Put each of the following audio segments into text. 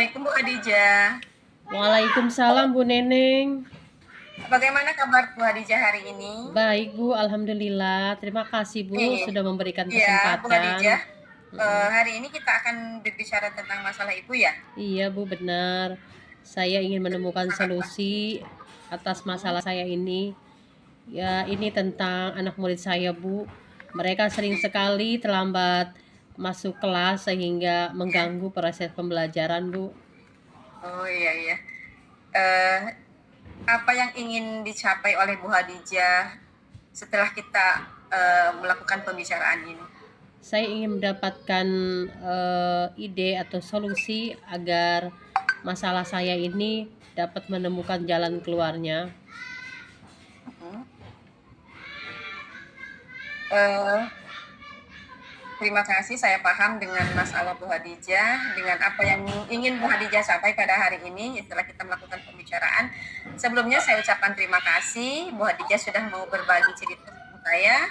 Assalamualaikum Bu Khadijah. Waalaikumsalam Bu Neneng. Bagaimana kabar Bu Khadijah hari ini? Baik Bu, alhamdulillah. Terima kasih Bu Nih, sudah memberikan ya Bu kesempatan. Khadijah. Mm-mm. Hari ini kita akan berbicara tentang masalah ibu ya. Iya Bu, benar. Saya ingin menemukan Sangat solusi atas masalah saya ini. Ya, ini tentang anak murid saya Bu. Mereka sering pasti. sekali terlambat masuk kelas sehingga Ya. mengganggu proses pembelajaran Bu. Oh iya iya. Eh, apa yang ingin dicapai oleh Bu Khadijah setelah kita melakukan pembicaraan ini? Saya ingin mendapatkan ide atau solusi agar masalah saya ini dapat menemukan jalan keluarnya. Hmm. Eh, Terima kasih, saya paham dengan masalah Bu Khadijah, dengan apa yang ingin Bu Khadijah sampai pada hari ini setelah kita melakukan pembicaraan. Sebelumnya saya ucapkan terima kasih Bu Khadijah sudah mau berbagi cerita sama saya.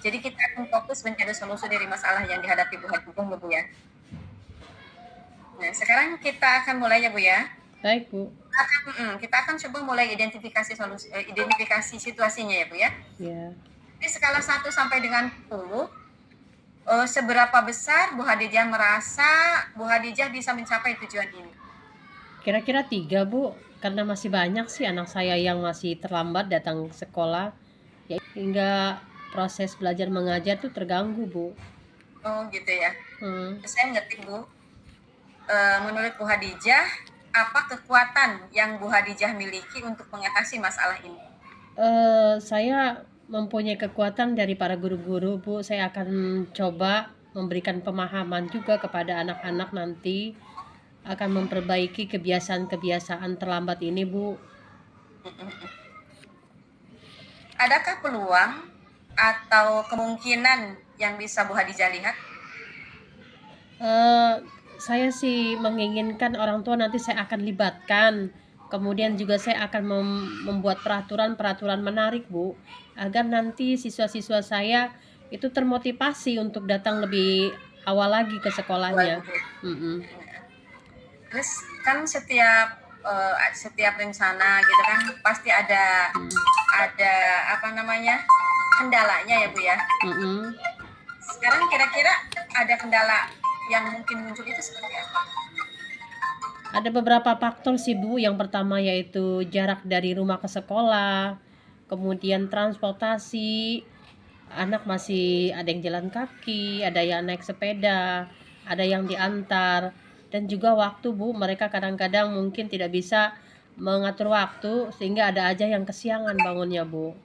Jadi kita akan fokus mencari solusi dari masalah yang dihadapi Bu Khadijah ya Bu ya. Nah sekarang kita akan mulai ya Bu ya. Baik Bu. Kita akan coba mulai identifikasi situasinya ya Bu ya. Ya. Di skala 1 sampai dengan 10, seberapa besar Bu Khadijah merasa Bu Khadijah bisa mencapai tujuan ini? Kira-kira 3 Bu, karena masih banyak sih anak saya yang masih terlambat datang ke sekolah, ya hingga proses belajar mengajar tuh terganggu Bu. Oh gitu ya. Hmm. Saya ngerti Bu. Menurut Bu Khadijah, apa kekuatan yang Bu Khadijah miliki untuk mengatasi masalah ini? Saya mempunyai kekuatan dari para guru-guru Bu. Saya akan coba memberikan pemahaman juga kepada anak-anak nanti akan memperbaiki kebiasaan-kebiasaan terlambat ini Bu. Adakah peluang atau kemungkinan yang bisa Bu Khadijah lihat? Saya sih menginginkan orang tua nanti saya akan libatkan. Kemudian juga saya akan membuat peraturan-peraturan menarik Bu, agar nanti siswa-siswa saya itu termotivasi untuk datang lebih awal lagi ke sekolahnya. Waduh. Mm-mm. Terus kan setiap rencana gitu kan pasti ada apa namanya kendalanya ya Bu ya. Mm-mm. Sekarang kira-kira ada kendala yang mungkin muncul itu seperti apa? Ada beberapa faktor sih Bu. Yang pertama yaitu jarak dari rumah ke sekolah, kemudian transportasi, anak masih ada yang jalan kaki, ada yang naik sepeda, ada yang diantar, dan juga waktu Bu. Mereka kadang-kadang mungkin tidak bisa mengatur waktu sehingga ada aja yang kesiangan bangunnya Bu.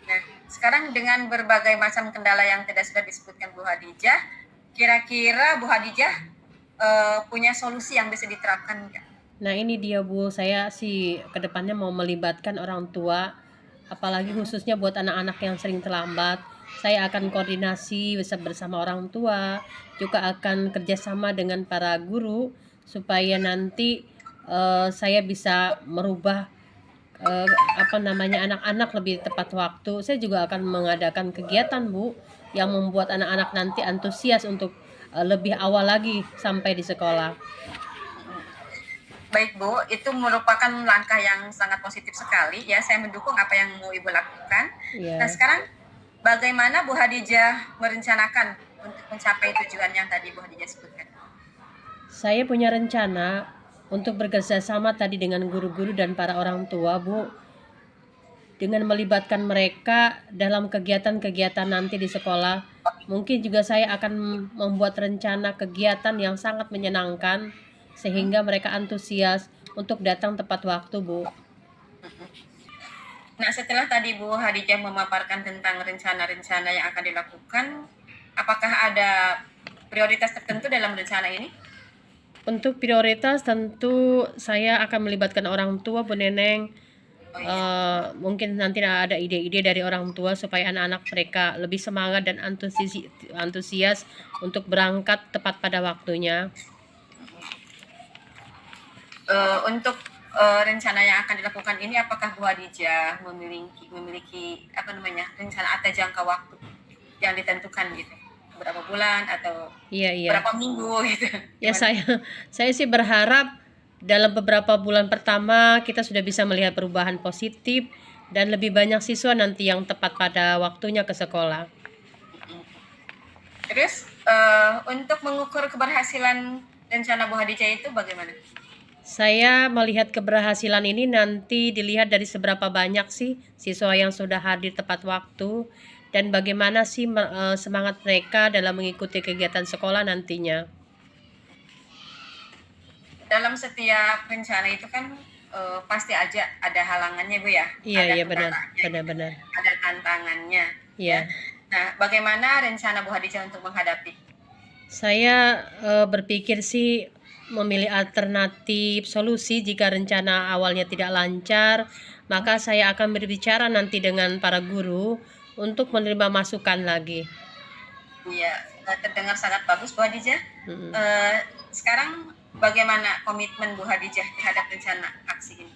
Nah, sekarang dengan berbagai macam kendala yang tidak sudah disebutkan Bu Khadijah, kira-kira Bu Khadijah punya solusi yang bisa diterapkan nggak? Nah ini dia Bu, saya sih kedepannya mau melibatkan orang tua, apalagi khususnya buat anak-anak yang sering terlambat. Saya akan koordinasi bersama orang tua, juga akan kerjasama dengan para guru supaya nanti saya bisa merubah eh, anak-anak lebih tepat waktu. Saya juga akan mengadakan kegiatan Bu yang membuat anak-anak nanti antusias untuk lebih awal lagi sampai di sekolah. Baik Bu, itu merupakan langkah yang sangat positif sekali ya. Saya mendukung apa yang mau Ibu lakukan. Nah Ya. sekarang bagaimana Bu Khadijah merencanakan untuk mencapai tujuan yang tadi Bu Khadijah sebutkan? Saya punya rencana untuk bekerja sama tadi dengan guru-guru dan para orang tua, Bu. Dengan melibatkan mereka dalam kegiatan-kegiatan nanti di sekolah. Mungkin juga saya akan membuat rencana kegiatan yang sangat menyenangkan sehingga mereka antusias untuk datang tepat waktu, Bu. Nah setelah tadi Bu Khadijah memaparkan tentang rencana-rencana yang akan dilakukan, apakah ada prioritas tertentu dalam rencana ini? Untuk prioritas tentu saya akan melibatkan orang tua, Bu Neneng. Oh iya. Mungkin nanti ada ide-ide dari orang tua supaya anak-anak mereka lebih semangat dan antusias untuk berangkat tepat pada waktunya. Untuk rencana yang akan dilakukan ini, apakah Bu Khadijah memiliki apa namanya rencana atau jangka waktu yang ditentukan gitu? berapa bulan atau Iya, iya. berapa minggu gitu? Ya Gimana? saya sih berharap dalam beberapa bulan pertama kita sudah bisa melihat perubahan positif dan lebih banyak siswa nanti yang tepat pada waktunya ke sekolah. Terus untuk mengukur keberhasilan rencana Bu Hadijah itu bagaimana? Saya melihat keberhasilan ini nanti dilihat dari seberapa banyak sih siswa yang sudah hadir tepat waktu dan bagaimana sih semangat mereka dalam mengikuti kegiatan sekolah nantinya. Dalam setiap rencana itu kan pasti aja ada halangannya Bu ya, Iya, ada iya, benar, kendalanya gitu, benar-benar. ada tantangannya ya. Iya. Nah, bagaimana rencana Bu Hadijah untuk menghadapi? Saya berpikir sih memilih alternatif solusi jika rencana awalnya tidak lancar, maka saya akan berbicara nanti dengan para guru untuk menerima masukan lagi. Iya, terdengar sangat bagus Bu Hadijah. Mm-mm. Sekarang bagaimana komitmen Bu Hadijah terhadap rencana aksi ini?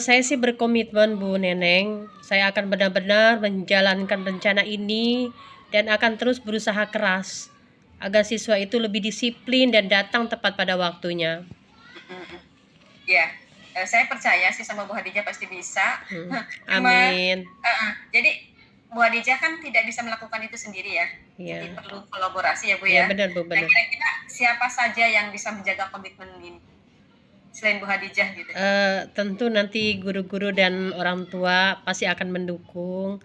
Saya sih berkomitmen Bu Neneng, saya akan benar-benar menjalankan rencana ini dan akan terus berusaha keras agar siswa itu lebih disiplin dan datang tepat pada waktunya. Ya, saya percaya sih sama Bu Hadijah pasti bisa. Amin. Jadi Bu Hadijah kan tidak bisa melakukan itu sendiri ya. Iya. Jadi perlu kolaborasi ya Bu Iya, ya. benar Bu, Nah, benar. kira-kira siapa saja yang bisa menjaga komitmen ini selain Bu Hadijah gitu? Tentu nanti guru-guru dan orang tua pasti akan mendukung.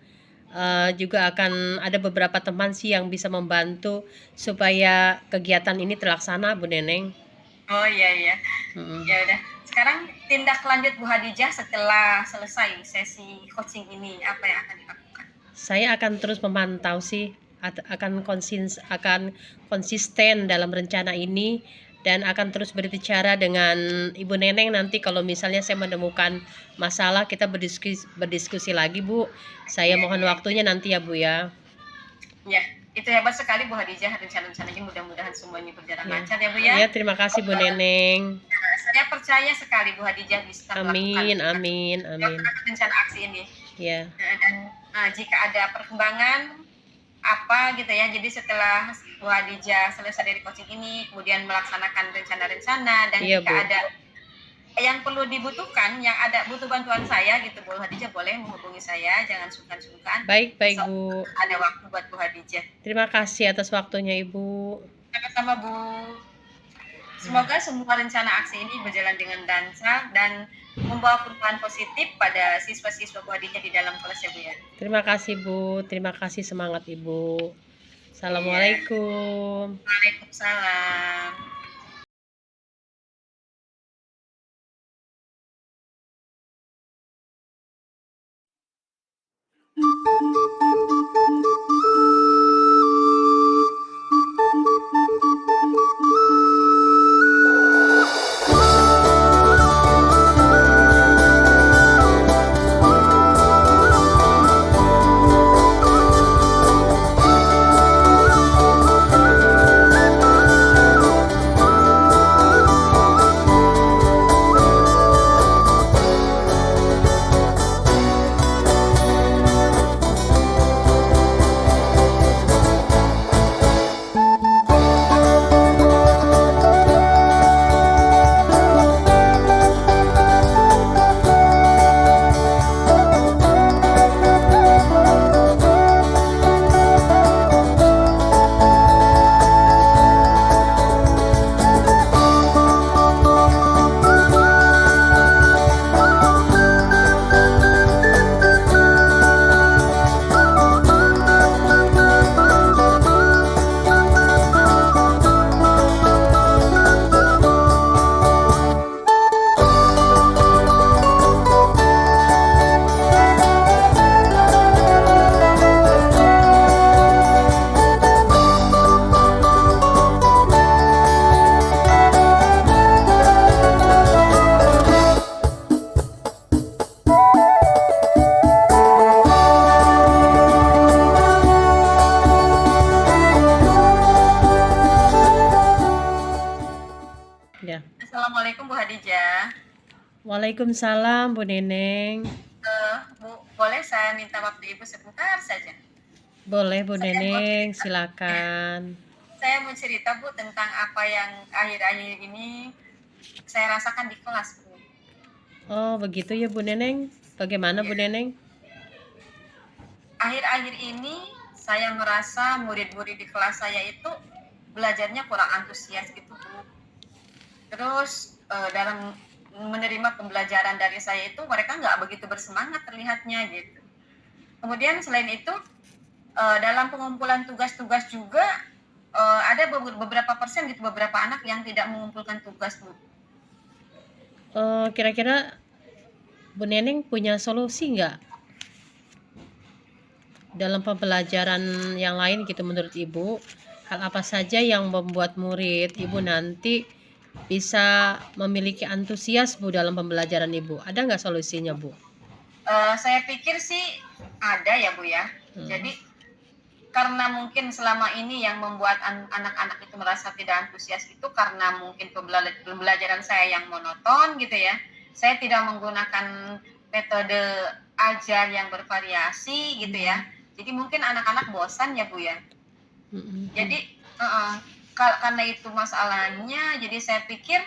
Juga akan ada beberapa teman sih yang bisa membantu supaya kegiatan ini terlaksana Bu Neneng. Oh iya iya. Mm-mm. Ya udah. Sekarang tindak lanjut Bu Hadijah setelah selesai sesi coaching ini apa yang akan dilakukan? Saya akan terus memantau sih, akan konsisten dalam rencana ini dan akan terus berbicara dengan Ibu Neneng nanti kalau misalnya saya menemukan masalah kita berdiskusi lagi Bu. Saya mohon waktunya nanti ya Bu ya. Ya, itu hebat sekali Bu Hadijah rencana-rencananya, mudah-mudahan semuanya berjalan lancar ya Bu ya. Ya, terima kasih Bu Neneng. Saya percaya sekali Bu Hadijah bisa Amin, melakukan amin, amin. rencana aksi ini. Ya. Dan jika ada perkembangan apa gitu ya, jadi setelah Bu Hadijah selesai dari coaching ini, kemudian melaksanakan rencana-rencana dan Iya, jika Bu. ada yang perlu dibutuhkan, yang ada butuh bantuan saya gitu, Bu Hadijah boleh menghubungi saya, jangan sungkan-sungkan. Baik, So, Bu. ada waktu buat Bu Hadijah. Terima kasih atas waktunya Ibu. Sama-sama Bu. Semoga semua rencana aksi ini berjalan dengan lancar dan membawa perubahan positif pada siswa-siswa Bu Hadijah di dalam kelas ya Bu ya. Terima kasih Bu, terima kasih semangat Ibu. Assalamualaikum. Waalaikumsalam. Ya. Assalamualaikum Bu Hadijah. Waalaikumsalam Bu Neneng. Bu, boleh saya minta waktu Ibu sebentar saja? Boleh Bu Saya mau Neneng, cerita, ya, silakan. saya mau cerita Bu tentang apa yang akhir-akhir ini saya rasakan di kelas Bu. Oh, begitu ya Bu Neneng. Bagaimana Bu Ya, Neneng? akhir-akhir ini saya merasa murid-murid di kelas saya itu belajarnya kurang antusias gitu Bu. Terus dalam menerima pembelajaran dari saya itu mereka nggak begitu bersemangat terlihatnya gitu. Kemudian selain itu dalam pengumpulan tugas-tugas juga ada beberapa persen gitu beberapa anak yang tidak mengumpulkan tugas Bu. Kira-kira Bu Neneng punya solusi nggak dalam pembelajaran yang lain gitu menurut Ibu? Hal apa saja yang membuat murid Ibu nanti bisa memiliki antusias Bu dalam pembelajaran Ibu? Ada nggak solusinya Bu? Saya pikir sih ada ya Bu ya. Jadi karena mungkin selama ini yang membuat anak-anak itu merasa tidak antusias itu karena mungkin pembelajaran saya yang monoton gitu ya. Saya tidak menggunakan metode ajar yang bervariasi gitu ya. Jadi mungkin anak-anak bosan ya Bu ya. Jadi karena itu masalahnya, jadi saya pikir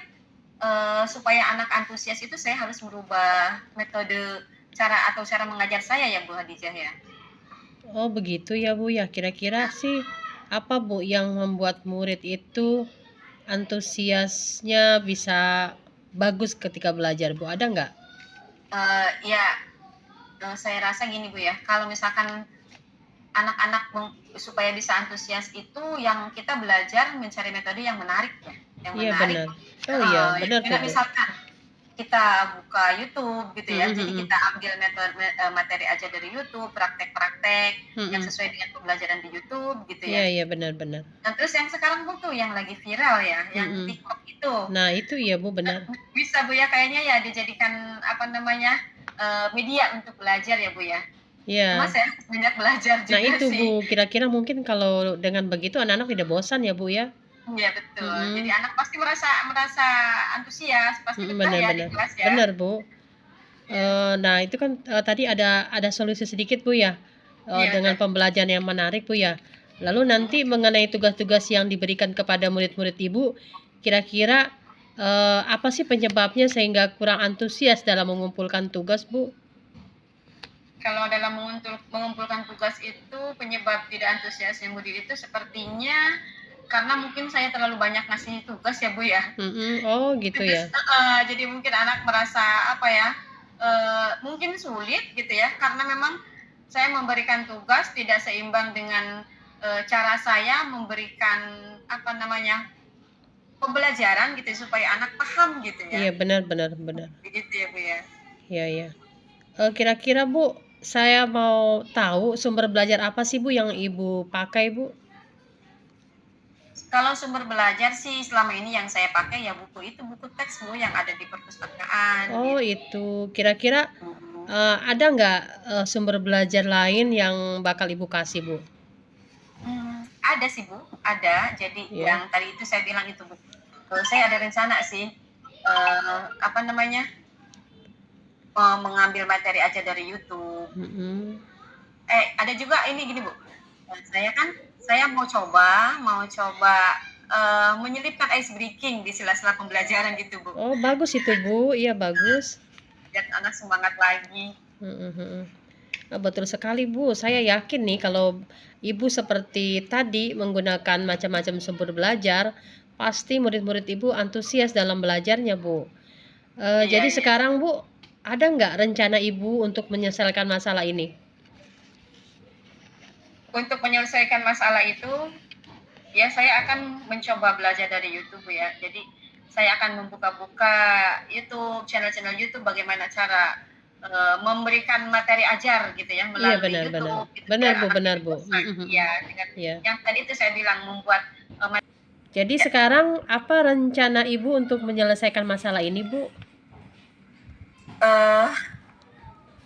supaya anak antusias itu saya harus merubah metode cara mengajar saya ya Bu Hadijah ya. Oh, begitu ya Bu ya. Kira-kira sih apa Bu yang membuat murid itu antusiasnya bisa bagus ketika belajar Bu? Ada nggak? Ya, saya rasa gini Bu ya, kalau misalkan anak-anak supaya bisa antusias itu yang kita belajar mencari metode yang menarik ya, yang Iya menarik. benar. Oh iya, benar tuh Karena Bu. misalkan kita buka YouTube gitu ya, jadi Mm-mm. kita ambil materi aja dari YouTube, praktek-praktek yang Mm-mm. sesuai dengan pembelajaran di YouTube gitu Iya ya. iya benar-benar. Nah terus yang sekarang tuh yang lagi viral ya, yang Mm-mm. TikTok itu. Nah itu iya Bu benar. Bisa Bu ya, kayaknya ya dijadikan apa namanya media untuk belajar ya Bu ya. Cuma Iya. saya banyak belajar Nah juga itu sih. Bu, kira-kira mungkin kalau dengan begitu anak-anak tidak bosan ya Bu ya? Iya betul. Jadi Mm-mm. anak pasti merasa merasa antusias, pasti Mm-mm, betah ya di benar-benar. kelas ya. Benar Bu. Iya, Nah itu kan tadi ada solusi sedikit Bu ya, iya dengan betul. pembelajaran yang menarik Bu ya. Lalu nanti mengenai tugas-tugas yang diberikan kepada murid-murid Ibu, kira-kira apa sih penyebabnya sehingga kurang antusias dalam mengumpulkan tugas Bu? Kalau dalam mengumpulkan tugas itu penyebab tidak antusiasnya murid itu sepertinya karena mungkin saya terlalu banyak ngasih tugas ya Bu ya. Oh gitu Terus ya. jadi mungkin anak merasa apa ya, mungkin sulit gitu ya karena memang saya memberikan tugas tidak seimbang dengan cara saya memberikan apa namanya pembelajaran gitu ya, supaya anak paham gitu ya. Iya benar benar benar. Begitu ya Bu ya. Iya iya. Kira-kira Bu, saya mau tahu sumber belajar apa sih Bu yang Ibu pakai Bu? Kalau sumber belajar sih selama ini yang saya pakai ya buku itu buku teks Bu yang ada di perpustakaan Oh gitu. itu, kira-kira ada nggak sumber belajar lain yang bakal Ibu kasih Bu? Ada sih Bu, ada. Jadi Iya. yang tadi itu saya bilang itu Bu. Saya ada rencana sih apa namanya mengambil materi aja dari YouTube. Mm-mm. Ada juga ini gini Bu. Saya mau coba menyelipkan ice breaking di sela-sela pembelajaran gitu Bu. Oh bagus itu Bu, iya bagus. Biar anak semangat lagi. Mm-mm. Betul sekali Bu, saya yakin nih kalau Ibu seperti tadi menggunakan macam-macam sumber belajar, pasti murid-murid Ibu antusias dalam belajarnya Bu. Iya, Jadi iya. sekarang Bu, ada nggak rencana Ibu untuk menyelesaikan masalah ini? Untuk menyelesaikan masalah itu, ya saya akan mencoba belajar dari YouTube ya. Jadi saya akan membuka-buka YouTube, channel-channel YouTube bagaimana cara memberikan materi ajar gitu ya Iya melalui benar-benar, YouTube gitu benar biar Bu, anak benar tidak Bu. bosan. Ya, dengan Iya. yang tadi itu saya bilang membuat Jadi sekarang apa rencana Ibu untuk menyelesaikan masalah ini Bu? uh,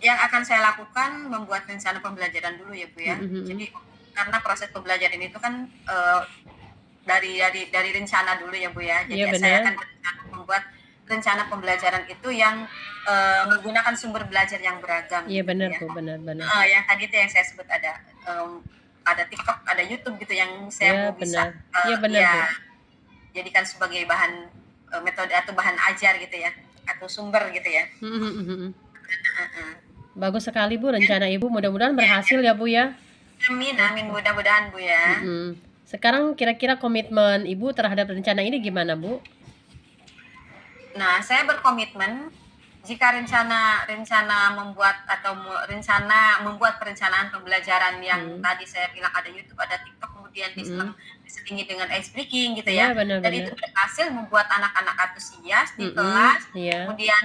yang akan saya lakukan membuat rencana pembelajaran dulu ya Bu ya. Jadi karena proses pembelajaran itu kan dari rencana dulu ya Bu ya. Jadi Iya saya benar. akan membuat rencana pembelajaran itu yang menggunakan sumber belajar yang beragam Iya gitu benar ya. Bu, benar-benar. Yang tadi itu yang saya sebut ada ada TikTok, ada YouTube gitu yang saya Ya, mau bisa benar. Ya, benar, Bu. ya jadikan sebagai bahan metode atau bahan ajar gitu ya, atau sumber gitu ya. Mhm mhm mhm. Heeh. Bagus sekali, Bu, rencana Ibu. Mudah-mudahan Ya, berhasil ya, Bu, ya. amin, Oh, amin, mudah-mudahan Bu ya. mhm. Sekarang kira-kira komitmen Ibu terhadap rencana ini gimana, Bu? Nah, saya berkomitmen jika rencana membuat atau rencana membuat perencanaan pembelajaran yang Mhm, tadi saya bilang ada YouTube, ada TikTok, kemudian mhm. diselingi dengan ice breaking gitu Iya, ya. Dan itu benar-benar. berhasil membuat anak-anak antusias di Mhm, kelas. iya. Kemudian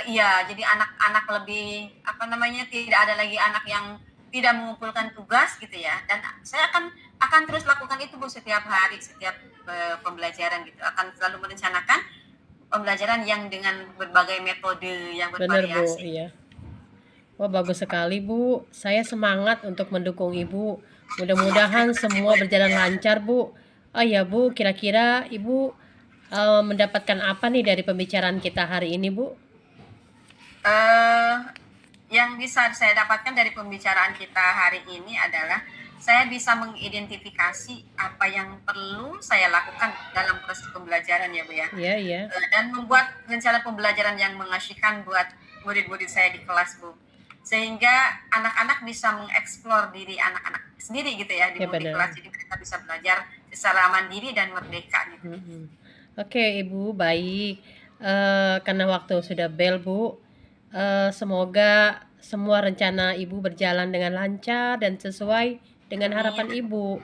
iya, jadi anak-anak lebih apa namanya, tidak ada lagi anak yang tidak mengumpulkan tugas gitu ya. Dan saya akan terus lakukan itu Bu setiap hari, setiap pembelajaran gitu. Akan selalu merencanakan pembelajaran yang dengan berbagai metode yang Benar, Bu, bervariasi. iya. Wah, bagus sekali, Bu. Saya semangat untuk mendukung Ibu. Mudah-mudahan Terima kasih Bu semua berjalan ya. lancar, Bu. Oh ya, Bu, kira-kira Ibu mendapatkan apa nih dari pembicaraan kita hari ini, Bu? Eh, yang bisa saya dapatkan dari pembicaraan kita hari ini adalah saya bisa mengidentifikasi apa yang perlu saya lakukan dalam proses pembelajaran ya Bu ya. Iya, iya. Dan membuat rencana pembelajaran yang mengasyikkan buat murid-murid saya di kelas Bu. Sehingga anak-anak bisa mengeksplor diri anak-anak sendiri gitu ya Ya, di benar. kelas. Jadi mereka bisa belajar secara mandiri dan merdeka gitu. Mhm. Oke, Ibu, baik. Karena waktu sudah bel, Bu. Semoga semua rencana Ibu berjalan dengan lancar dan sesuai dengan Amin, harapan Ibu.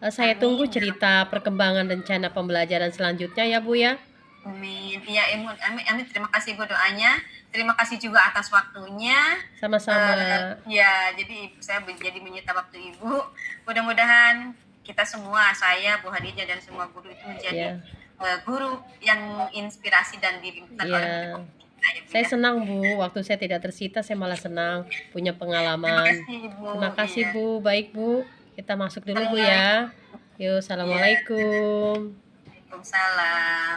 Saya tunggu amin, ya cerita perkembangan rencana pembelajaran selanjutnya ya, Bu ya. amin. Iya, amin, amin. Terima kasih Bu doanya. Terima kasih juga atas waktunya. Sama-sama. Ya, jadi saya jadi menyita waktu Ibu. Mudah-mudahan kita semua, saya, Bu Hadijah dan semua guru itu menjadi Ya, guru yang inspirasi dan dirindukan oleh ya. murid-murid kita ya Bu Saya ya. senang, Bu. Waktu saya tidak tersita, saya malah senang punya Terima pengalaman. kasih Ibu. Terima kasih, Iya. Bu. Baik, Bu. Kita masuk dulu, Bu Assalamualaikum. ya. Yuk, Iya. assalamualaikum. Waalaikumsalam.